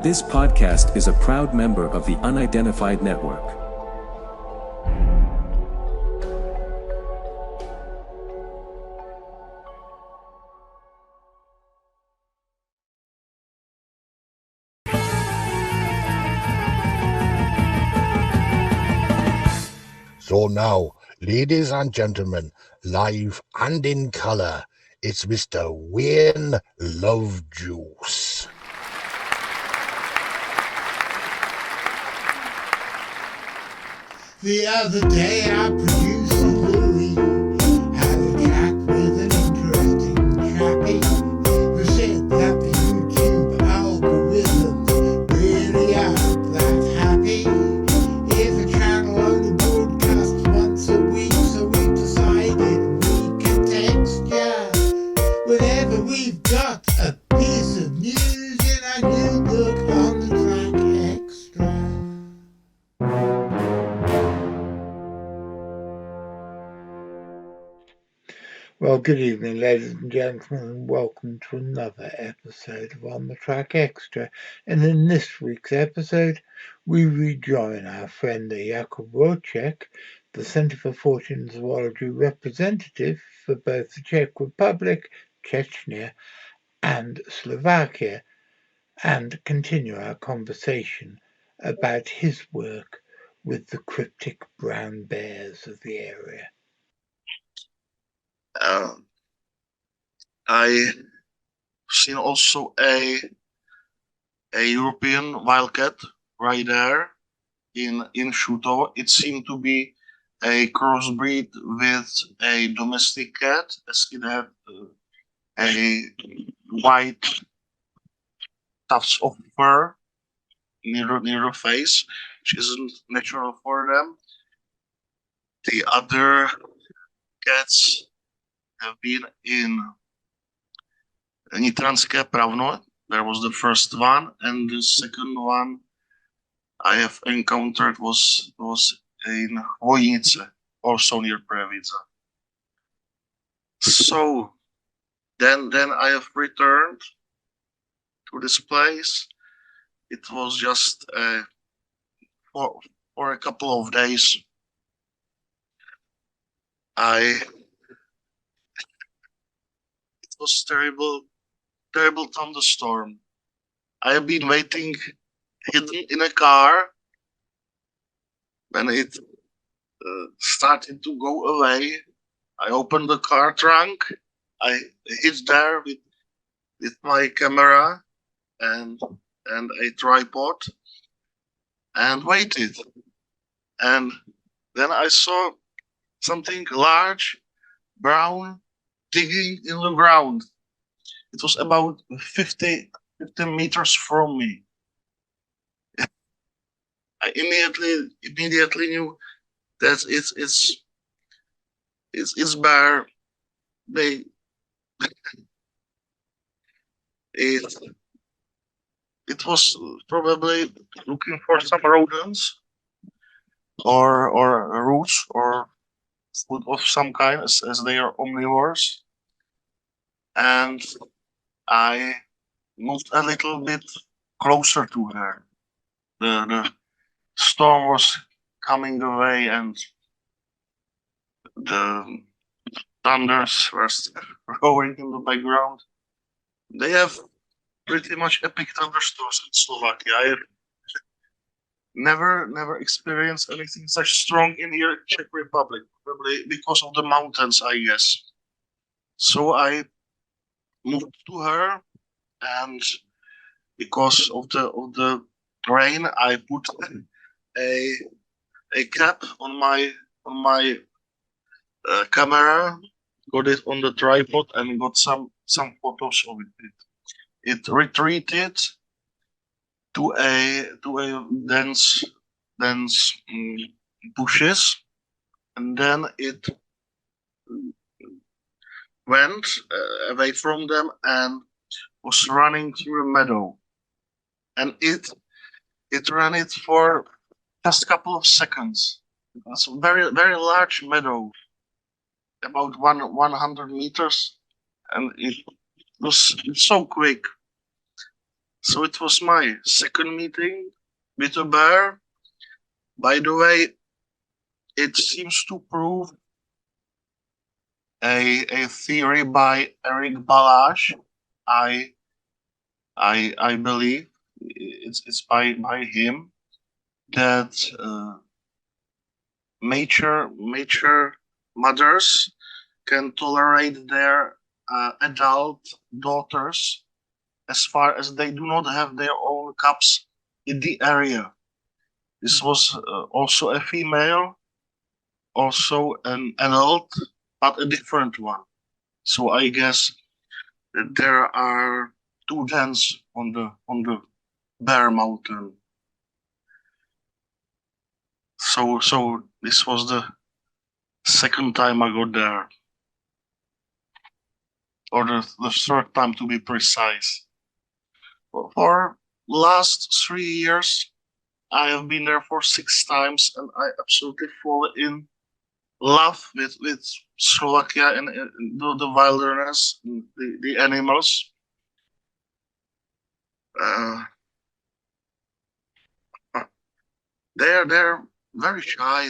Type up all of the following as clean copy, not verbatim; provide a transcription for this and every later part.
This podcast is a proud member of the Unidentified Network. So now, ladies and gentlemen, live and in color, it's Mr. Wayne Lovejuice. The other day I produced a Louis, had a chat with an interesting chappie who said that the YouTube algorithms really aren't that happy. If a channel only broadcasts once a week, so we decided we can text ya whenever we've got a piece of news in our new book on the track Xtra. Well, good evening, ladies and gentlemen, and welcome to another episode of On the Track Extra. And in this week's episode, we rejoin our friend Jakub Roček, the Centre for Fortean Zoology representative for both the Czech Republic, Chechnya, and Slovakia, and continue our conversation about his work with the cryptic brown bears of the area. I seen also a European wildcat right there in Shuto. It seemed to be a crossbreed with a domestic cat, as it had a white tufts of fur near the face, which isn't natural for them. The other cats have been in Nitranské Pravno. There was the first one, and the second one I have encountered was in Vojnice, also near Previdza. So then I have returned to this place. It was just for a couple of days. It was terrible thunderstorm. I have been waiting hidden in a car when it started to go away. I opened the car trunk. I hid there with my camera and a tripod and waited. And then I saw something large, brown, digging in the ground. It was about 50 meters from me. I immediately knew that it's bear. It was probably looking for some rodents or roots or food of some kind, as they are omnivores. And I moved a little bit closer to her. The storm was coming away and the thunders were rolling in the background. They have pretty much epic thunderstorms in Slovakia. I never experienced anything such strong in here in Czech Republic, probably because of the mountains, I guess. So I moved to her, and because of the rain, I put a cap on my camera, got it on the tripod, and got some photos of it. It retreated to a dense bushes, and then it went away from them and was running through a meadow. And it ran it for just a couple of seconds. It was a very, very large meadow, about 100 meters, and it was so quick. So it was my second meeting with a bear. By the way, it seems to prove a theory by Eric Balázs. I believe it's by him that mature mothers can tolerate their adult daughters as far as they do not have their own cubs in the area. This was also a female, also an adult, but a different one. So I guess that there are two dens on the Bear Mountain. So this was the second time I got there, or the third time to be precise. For last 3 years, I have been there for 6 times, and I absolutely fall in love with Slovakia and the wilderness, the animals. They're very shy,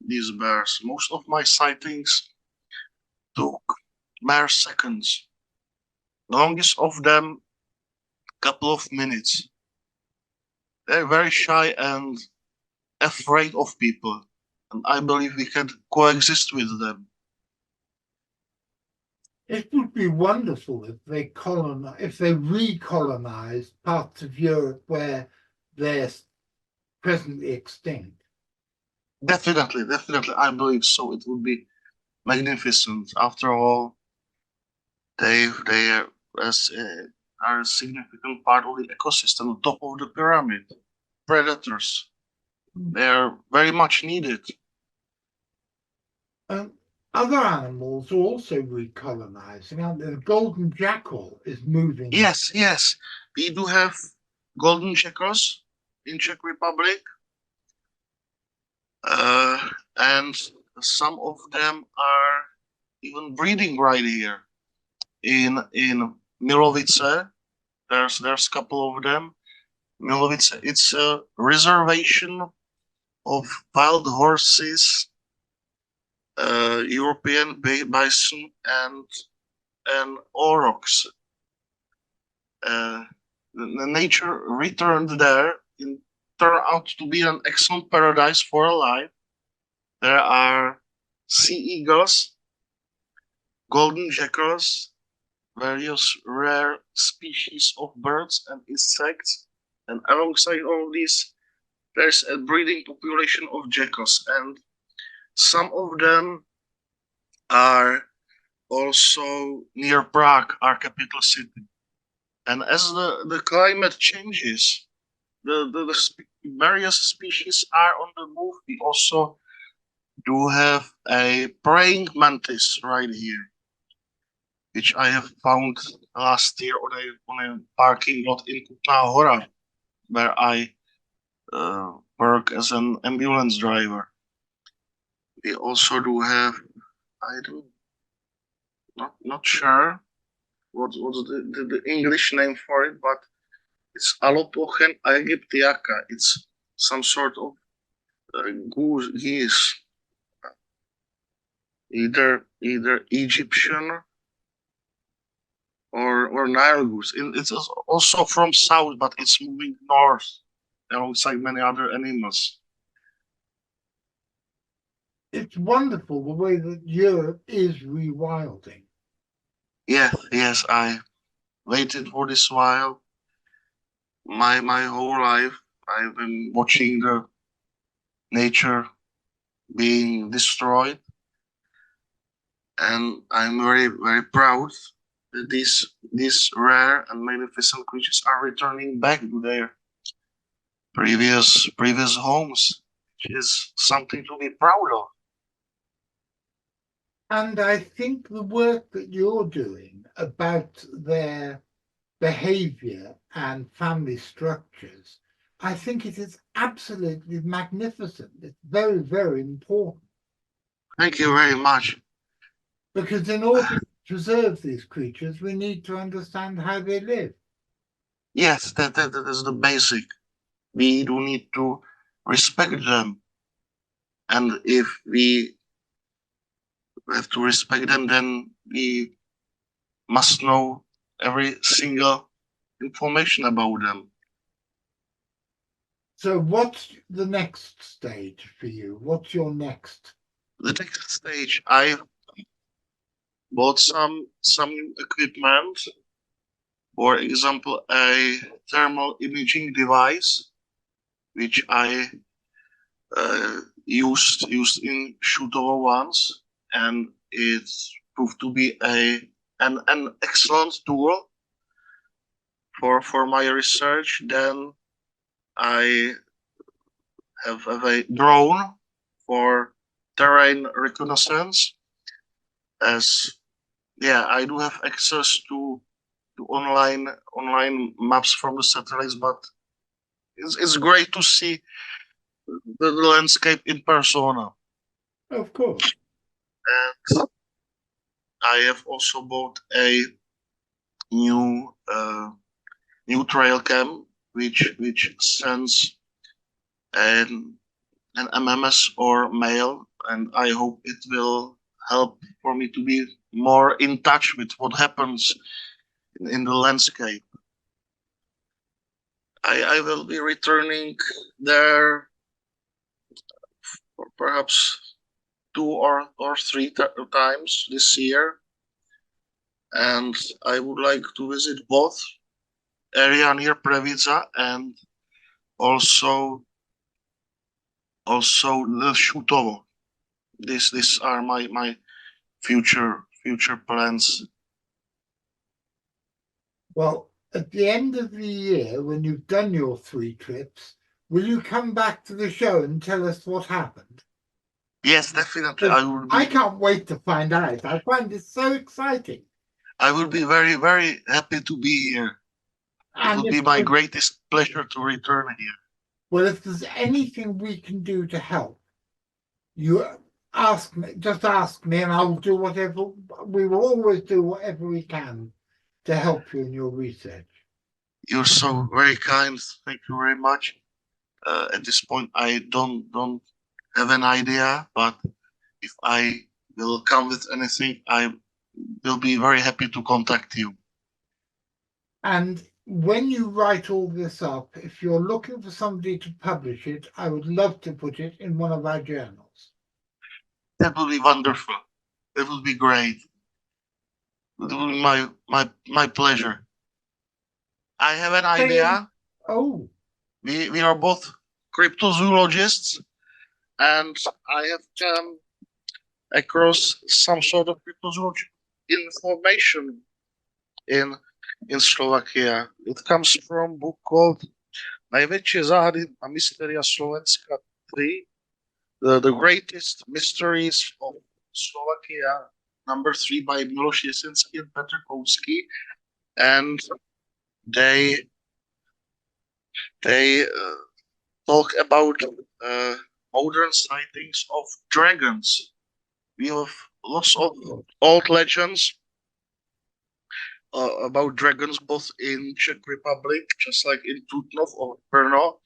these bears. Most of my sightings took mere seconds. The longest of them, couple of minutes. They're very shy and afraid of people, and I believe we can coexist with them. It would be wonderful if they recolonized parts of Europe where they're presently extinct. Definitely, I believe so. It would be magnificent. After all, they are a significant part of the ecosystem, on top of the pyramid. Predators. They are very much needed. Other animals are also recolonizing. The golden jackal is moving. Yes. We do have golden jackals in Czech Republic. And some of them are even breeding right here in Milovice. There's a couple of them. Milovice, it's a reservation of wild horses, European bison, and aurochs. The nature returned there and turned out to be an excellent paradise for life. There are sea eagles, golden jackals, various rare species of birds and insects, and alongside all these, there's a breeding population of jackals, and some of them are also near Prague, our capital city. And as the climate changes, the various species are on the move. We also do have a praying mantis right here, which I have found last year on a parking lot in Kutná Hora, where I work as an ambulance driver. We also do have, not sure what's the English name for it, but it's Alopochen aegyptiaca. It's some sort of geese, either Egyptian or Nile goose. It's also from south, but it's moving north alongside many other animals. It's wonderful the way that Europe is rewilding. Yes, I waited for this while. My whole life, I've been watching the nature being destroyed, and I'm very, very proud that these rare and magnificent creatures are returning back to their previous homes, which is something to be proud of. And I think the work that you're doing about their behavior and family structures, I think it is absolutely magnificent. It's very, very important. Thank you very much. Because in order to preserve these creatures, we need to understand how they live. Yes, that is the basic. We do need to respect them. And if we have to respect them, then we must know every single information about them. So what's the next stage for you? What's your next? The next stage, I bought some new equipment. For example, a thermal imaging device, which I used in Shutovo once, and it's proved to be an excellent tool for my research. Then I have a drone for terrain reconnaissance, as I do have access to online maps from the satellites, but it's great to see the landscape in persona. Of course. And I have also bought a new trail cam, which sends an MMS or mail, and I hope it will help for me to be more in touch with what happens in the landscape. I will be returning there for perhaps 2 or 3 times this year, and I would like to visit both area near Previca and also the Shutovo. These are my future plans. Well, at the end of the year, when you've done your 3 trips, will you come back to the show and tell us what happened? Yes, definitely. I can't wait to find out. I find it so exciting. I will be very, very happy to be here. It would be my greatest pleasure to return here. Well, if there's anything we can do to help, you just ask me, and I'll do whatever. We will always do whatever we can to help you in your research. You're so very kind. Thank you very much. At this point, I don't have an idea, but if I will come with anything, I will be very happy to contact you. And when you write all this up, if you're looking for somebody to publish it, I would love to put it in one of our journals. That would be wonderful. That would be great. It would be my pleasure. I have an idea. Oh. We are both cryptozoologists, and I have come across some sort of cryptozoological information in Slovakia. It comes from a book called Najväčšie záhady a mystéria Slovenska 3, the Greatest Mysteries of Slovakia, number 3 by Miloš Jesensky and Petr Kousky, and they talk about modern sightings of dragons. We have lots of old legends about dragons, both in Czech Republic, just like in Trutnov or Brno,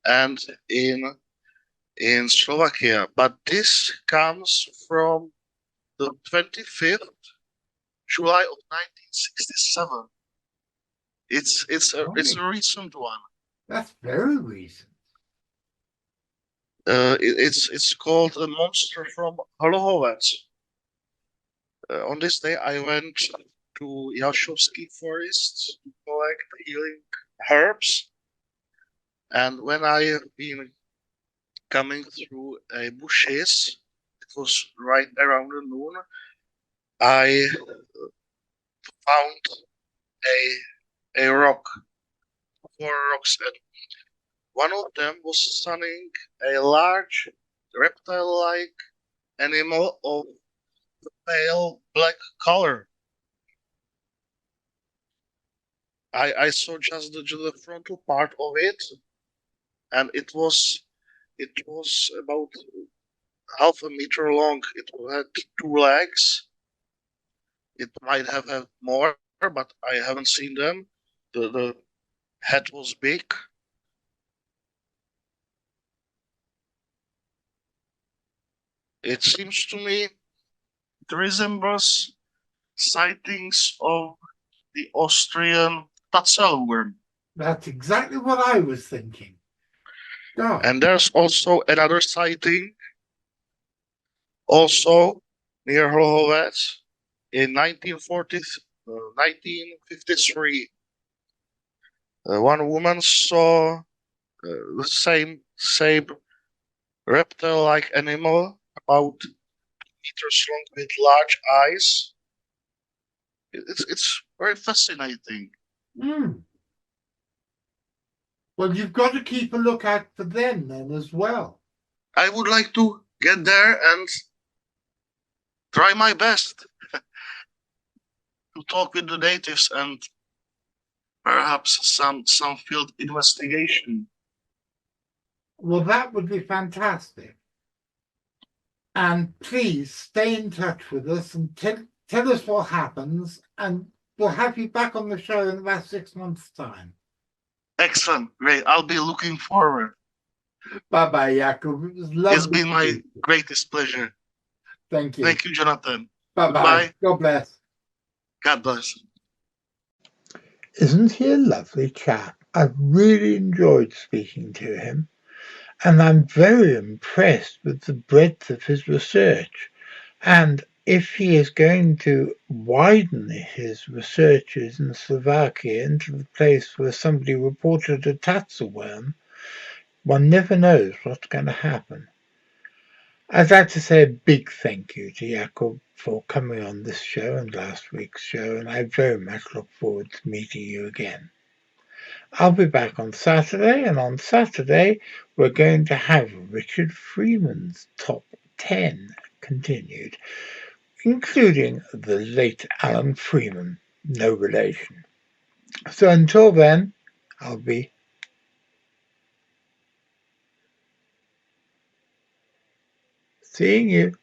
and in Slovakia. But this comes from the 25th July of 1967. It's a recent one. That's very recent. It's called A Monster from Hlohovec. On this day, I went to Yashovsky Forest to collect healing herbs, and when I have been coming through bushes, it was right around noon, I found a rock, 4 rocks, and one of them was standing a large reptile-like animal of pale black color. I saw just the frontal part of it, and it was about half a meter long. It had 2 legs. It might have had more, but I haven't seen them. The head was big. It seems to me it resembles sightings of the Austrian Tatzelworm. That's exactly what I was thinking. God. And there's also another sighting, also near Hlohovec in 1953. One woman saw the same reptile-like animal, about 2 meters long with large eyes. It's very fascinating. Well, you've got to keep a lookout for them then as well. I would like to get there and try my best to talk with the natives and perhaps some field investigation. Well, that would be fantastic. And please stay in touch with us and tell us what happens, and we'll have you back on the show in about 6 months' time. Excellent, great. I'll be looking forward. Bye-bye, Jakub. It was lovely. It's been my greatest pleasure. Thank you. Thank you, Jonathan. Bye-bye. Goodbye. God bless. God bless. Isn't he a lovely chap? I've really enjoyed speaking to him, and I'm very impressed with the breadth of his research. And if he is going to widen his researches in Slovakia into the place where somebody reported a tatzelworm, one never knows what's going to happen. I'd like to say a big thank you to Jakub for coming on this show and last week's show, and I very much look forward to meeting you again. I'll be back on Saturday, and on Saturday we're going to have Richard Freeman's Top 10 continued, including the late Alan Freeman, no relation. So until then, I'll be seeing you.